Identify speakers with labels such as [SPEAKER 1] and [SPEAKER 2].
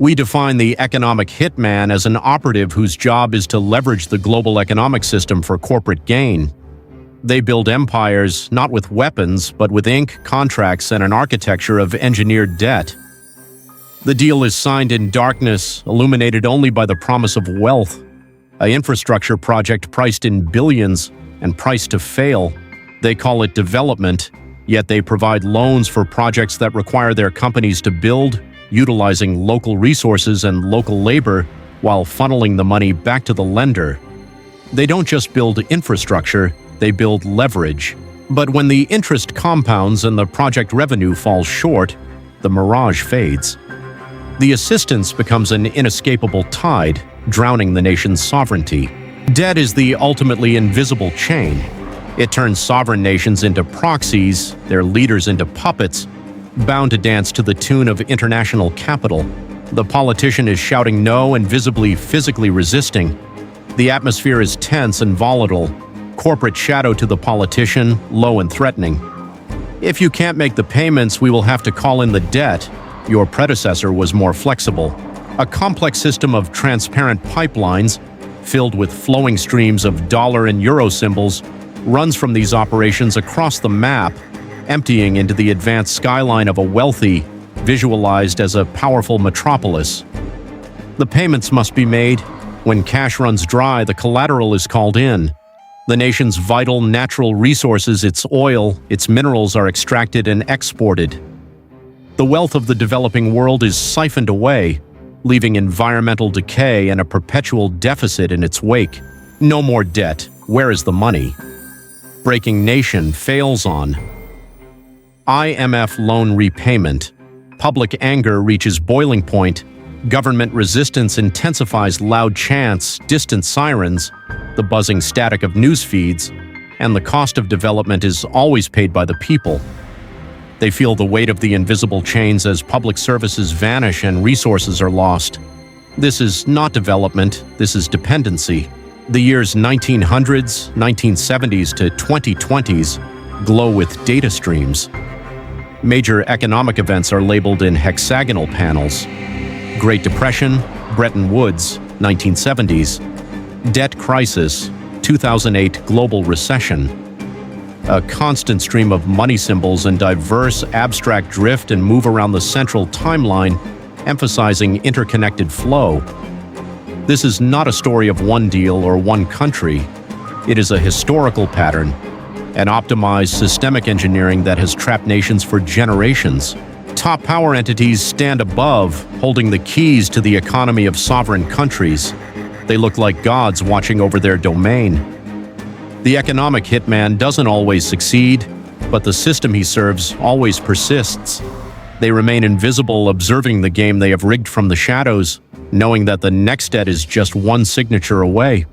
[SPEAKER 1] We define the economic hitman as an operative whose job is to leverage the global economic system for corporate gain. They build empires not with weapons, but with ink, contracts, and an architecture of engineered debt. The deal is signed in darkness, illuminated only by the promise of wealth. An infrastructure project priced in billions and priced to fail. They call it development, yet they provide loans for projects that require their companies to build, utilizing local resources and local labor while funneling the money back to the lender. They don't just build infrastructure, they build leverage. But when the interest compounds and the project revenue falls short, the mirage fades. The assistance becomes an inescapable tide, drowning the nation's sovereignty. Debt is the ultimately invisible chain. It turns sovereign nations into proxies, their leaders into puppets, bound to dance to the tune of international capital. The politician is shouting no and visibly, physically resisting. The atmosphere is tense and volatile, corporate shadow to the politician, low and threatening. If you can't make the payments, we will have to call in the debt. Your predecessor was more flexible. A complex system of transparent pipelines, filled with flowing streams of dollar and euro symbols, runs from these operations across the map, emptying into the advanced skyline of a wealthy, visualized as a powerful metropolis. The payments must be made. When cash runs dry, the collateral is called in. The nation's vital natural resources, its oil, its minerals, are extracted and exported. The wealth of the developing world is siphoned away, leaving environmental decay and a perpetual deficit in its wake. No more debt. Where is the money? Breaking nation fails on. IMF loan repayment. Public anger reaches boiling point. Government resistance intensifies. Loud chants, distant sirens, the buzzing static of news feeds, and the cost of development is always paid by the people. They feel the weight of the invisible chains as public services vanish and resources are lost. This is not development, this is dependency. The years 1900s, 1970s to 2020s glow with data streams. Major economic events are labeled in hexagonal panels. Great Depression, Bretton Woods, 1970s. Debt crisis, 2008 global recession. A constant stream of money symbols and diverse abstract drift and move around the central timeline, emphasizing interconnected flow. This is not a story of one deal or one country. It is a historical pattern, an optimized systemic engineering that has trapped nations for generations. Top power entities stand above, holding the keys to the economy of sovereign countries. They look like gods watching over their domain. The economic hitman doesn't always succeed, but the system he serves always persists. They remain invisible, observing the game they have rigged from the shadows, knowing that the next debt is just one signature away.